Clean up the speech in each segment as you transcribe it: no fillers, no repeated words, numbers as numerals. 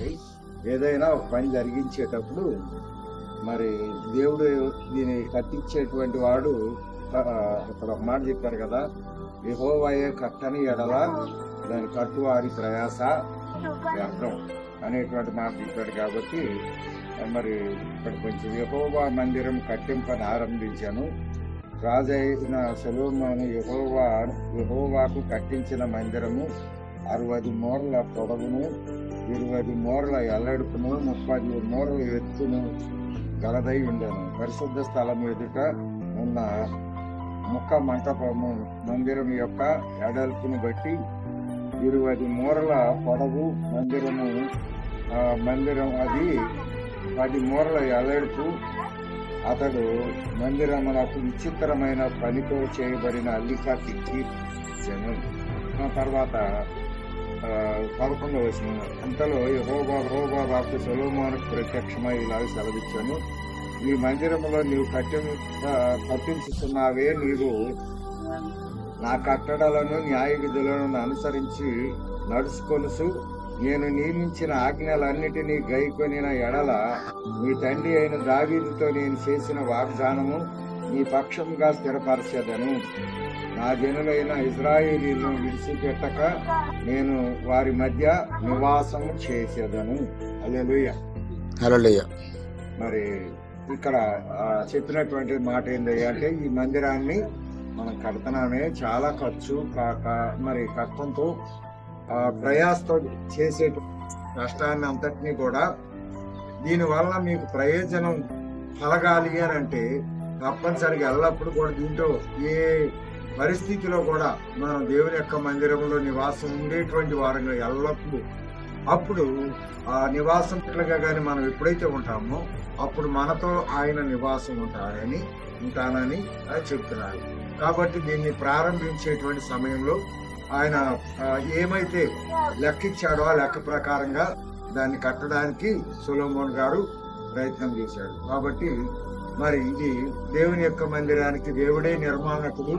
కాబట్టి ఏదైనా ఒక పని జరిగించేటప్పుడు మరి దేవుడు దీన్ని కట్టించేటువంటి వాడు అక్కడ ఒక మాట చెప్పారు కదా, యెహోవాయే కట్టని ఎడల దాని కట్టువారి ప్రయాస వ్యర్థం అనేటువంటి మాట చెప్పాడు. కాబట్టి మరి ఇక్కడ కొంచెం యెహోవా మందిరం కట్టింపని ఆరంభించాను. రాజైన సొలొమోను యెహోవాకు కట్టించిన మందిరము 60 మూరల పొడవును, 20 మూరల ఎల్లడుపును, 30 మూరల ఎత్తును గలదై ఉండెను. పరిశుద్ధ స్థలం ఎదుట ఉన్న ముఖ మంటపము మందిరం యొక్క ఎడల్పును బట్టి 20 మూరల పొడవు, మందిరం అది 10 మూరల ఎల్లడుపు. అతడు మందిరమునకు విచిత్రమైన పనితో చేయబడిన అల్లిక తిక్కించెను. తర్వాత 11వ వచనం, అంతలో యెహోవా వాక్కు సొలొమోనుకు ప్రత్యక్షమై ఇలాగ సెలవిచ్చాను, ఈ మందిరములో నీవు కట్టించుతున్నావే, నీవు నా కట్టడలను న్యాయ విధులను అనుసరించి నడుచుకొనుసు నేను నియమించిన ఆజ్ఞలన్నిటినీ గైకొనిన ఎడల నీ తండ్రి అయిన దావీదుతో నేను చేసిన వాగ్దానము నీ పక్షంగా స్థిరపరచెదను. నా జనులైన ఇశ్రాయేలీయులను విడిచిపెట్టక నేను వారి మధ్య నివాసం చేసేదను. హల్లెలూయా, హల్లెలూయా. మరి ఇక్కడ చెప్పినటువంటి మాట ఏంటంటే, అంటే ఈ మందిరాన్ని మనం కడుతున్నామే, చాలా ఖర్చు మరి కష్టంతో ప్రయాసతో చేసే కష్టాన్ని అంతటినీ కూడా దీనివల్ల మీకు ప్రయోజనం కలగాలి అని అంటే తప్పనిసరిగా ఎల్లప్పుడూ కూడా దీంట్లో ఏ పరిస్థితిలో కూడా మనం దేవుని యొక్క మందిరంలో నివాసం ఉండేటువంటి వారంగా ఎల్లప్పుడూ అప్పుడు ఆ నివాసంగా కానీ మనం ఎప్పుడైతే ఉంటామో అప్పుడు మనతో ఆయన నివాసం ఉంటానని చెప్తున్నారు. కాబట్టి దీన్ని ప్రారంభించేటువంటి సమయంలో ఆయన ఏమైతే లెక్కిచ్చాడో ఆ లెక్క ప్రకారంగా దాన్ని కట్టడానికి సొలొమోను గారు ప్రయత్నం చేశాడు. కాబట్టి మరి ఇది దేవుని యొక్క మందిరానికి దేవుడే నిర్మాణకుడు,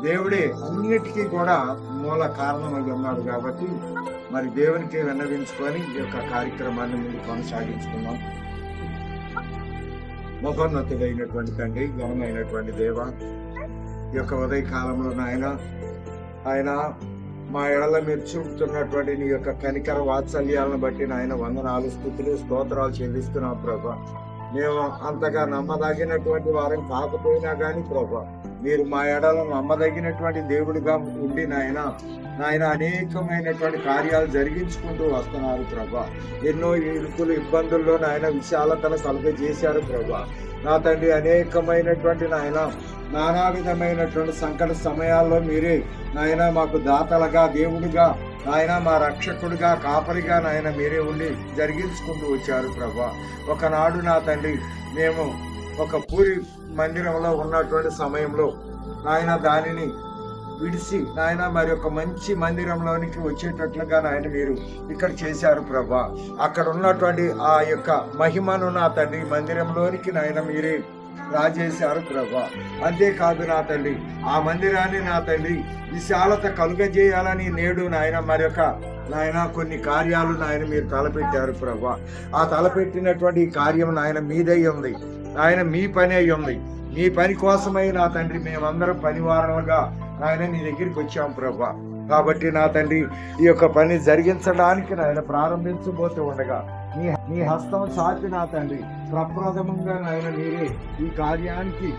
దేవుడే అన్నిటికీ కూడా మూల కారణమై ఉన్నాడు. కాబట్టి మరి దేవునికి విన్నవించుకొని ఈ యొక్క కార్యక్రమాన్ని ముందు కొనసాగించుకున్నాం. మహోన్నతుడైనటువంటి తండ్రి, ఘనమైనటువంటి దేవ, ఈ యొక్క ఉదయ కాలంలో ఆయన మా ఎడల మీరు చూపుతున్నటువంటి నీ యొక్క కనికర వాత్సల్యాలను బట్టి నాయన వందనాలు, స్తుతులు, స్తోత్రాలు చెల్లిస్తున్నాం ప్రభా. మేము అంతగా నమ్మదగినటువంటి వారం కాకపోయినా కానీ ప్రభా, మీరు మా ఎడల నమ్మదగినటువంటి దేవుడిగా ఉండి నాయన అనేకమైనటువంటి కార్యాలు జరిగించుకుంటూ వస్తున్నారు ప్రభా. ఎన్నో ఇరుకులు ఇబ్బందుల్లో నాయన విశాలతను కలుగజేశారు ప్రభా. నా తండ్రి అనేకమైనటువంటి నానా విధమైనటువంటి సంకట సమయాల్లో మీరే నాయన మాకు దాతలుగా, దేవుడిగా, నాయన మా రక్షకుడిగా, కాపరిగా నాయన మీరే ఉండి జరిగించుకుంటూ వచ్చారు ప్రభా. ఒకనాడు నా తండ్రి మేము ఒక పూరి మందిరంలో ఉన్నటువంటి సమయంలో నాయన దానిని విడిసి నాయన మరి ఒక మంచి మందిరంలోనికి వచ్చేటట్లుగా నాయన మీరు ఇక్కడ చేశారు ప్రభా. అక్కడ ఉన్నటువంటి ఆ యొక్క మహిమను నా తండ్రి మందిరంలోనికి నాయన మీరే రాజేశారు ప్రభా. అంతేకాదు నా తండ్రి ఆ మందిరాన్ని నా తండ్రి విశాలత కలుగజేయాలని నేడు నాయన మరొక నాయన కొన్ని కార్యాలు నాయన మీరు తలపెట్టారు ప్రభా. ఆ తలపెట్టినటువంటి కార్యం నాయన మీదై ఉంది, ఆయన మీ పని అయి ఉంది. మీ పని కోసమై నా తండ్రి మేమందరం పనివారలుగా నాయన నీ దగ్గరికి వచ్చాం ప్రభా. కాబట్టి నా తండ్రి ఈ యొక్క పని జరిగించడానికి నాయన ప్రారంభించబోతూ ఉండగా నీ హస్తం సాచి నా తండ్రి ప్రప్రథమంగా నాయన మీరే ఈ కార్యానికి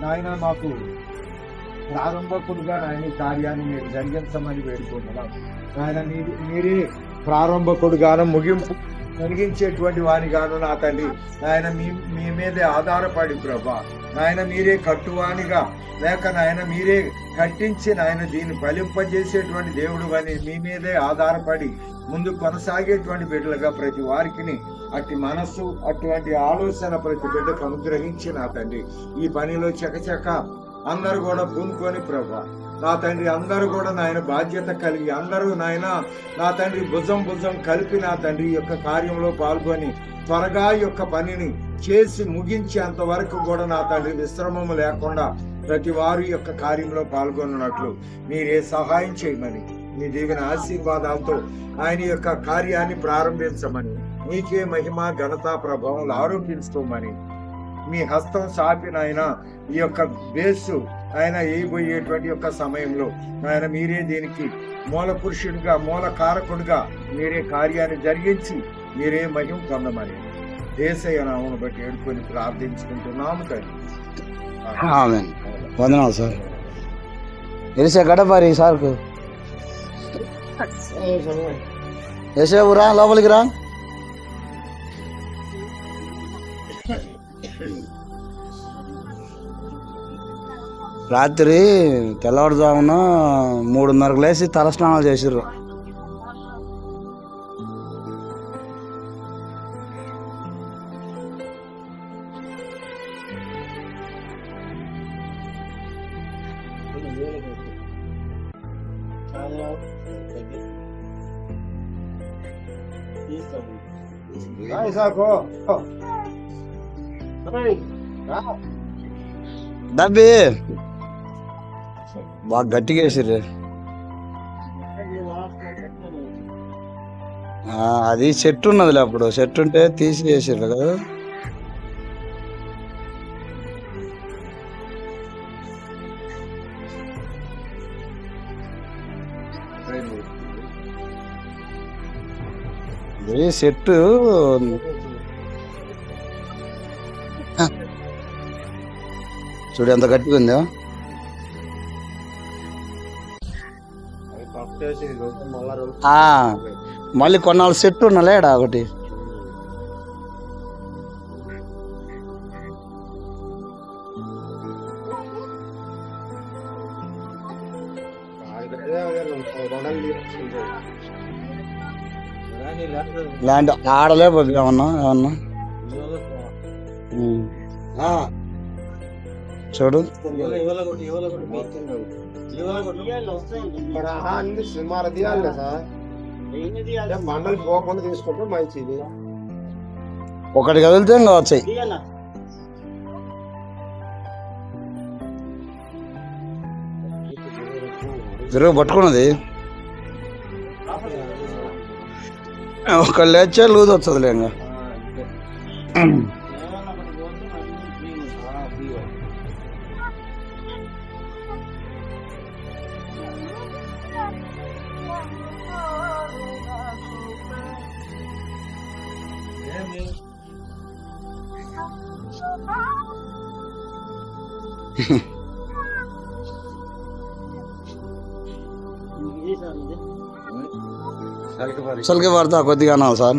నాయన మాకు ప్రారంభకుడుగా నాయన ఈ కార్యాన్ని మీరు జరిగించమని వేడుకుంటున్నాం. నాయన మీరే ప్రారంభకుడుగాను ముగింపు కలిగించేటువంటి వానిగాను నా తండ్రి నాయన మీ మీదే ఆధారపడి ప్రభా నాయన మీరే కట్టువానిగా లేక నాయన మీరే కట్టించి నాయన దీన్ని ఫలింపజేసేటువంటి దేవుడు అని మీ మీదే ఆధారపడి ముందు కొనసాగేటువంటి బిడ్డలుగా ప్రతి వారికి అట్టి మనస్సు అటువంటి ఆలోచన ప్రతి బిడ్డకు అనుగ్రహించి నా తండ్రి ఈ పనిలో చకచక అందరూ కూడా పూనుకొని ప్రభా నా తండ్రి అందరూ కూడా నాయన బాధ్యత కలిగి అందరూ నాయన నా తండ్రి భుజం కలిపి నా తండ్రి ఈ యొక్క కార్యంలో పాల్గొని త్వరగా ఈ యొక్క పనిని చేసి ముగించేంత వరకు కూడా నా తండ్రి విశ్రమము లేకుండా ప్రతి వారు యొక్క కార్యంలో పాల్గొన్నట్లు మీరే సహాయం చేయమని నీ దీవెన ఆశీర్వాదాలతో ఆయన యొక్క కార్యాన్ని ప్రారంభించమని, నీకే మహిమ ఘనత ప్రభావం ఆరోపించుకోమని, మీ హస్తం చాపిన ఆయన ఈ యొక్క బేసు ఆయన వేయబోయేటువంటి యొక్క సమయంలో ఆయన మీరే దీనికి మూల పురుషుడిగా మూల కారకుడిగా మీరే కార్యాన్ని జరిగించి మీరే మహిమ పొందమని యేసయ్య నామమును బట్టి ఏడుకొని ప్రార్థించుకుంటున్నాము తండ్రి. ఆమేన్. వందనాలు సార్. ఎలిసే గడపారి సార్కు ఎసేపు రా, లోపలికి రా. రాత్రి తెల్లవారుజామున 3:30కు లేచి తలస్నానాలు చేసిర్రు. డబ్బి బాగా గట్టిగా వేసిర్రు. అది చెట్టు ఉన్నదిలే, అప్పుడు చెట్టు ఉంటే తీసి వేసిర్రు కదా. ఇది చెట్టు చూడు ఎంత గట్టిగా ఉందో. మళ్ళీ కొన్నాళ్ళు చెట్టు ఉన్నలేడా ఒకటి. ల్యాండ్ ఆడలే ఏమన్నా ఏమన్నా చూడు మండలి పోకుండా తీసుకుంటే మంచిది. ఒకటి కదిలితే ఇంకా వచ్చాయి. తిరుగు పట్టుకున్నది ఒక లేచే లూజ్ వస్తుందిలే. ఇంకా చలికి పడతా కొద్దిగా అన్నావు సార్.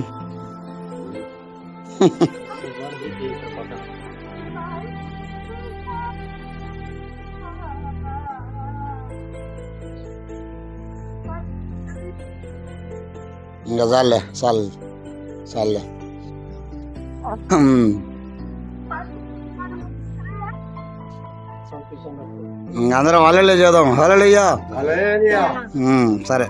ఇంకా చాలే చాలే. అందరం హల్లెలూయా చేద్దాం. హల్లెలూయా. సరే.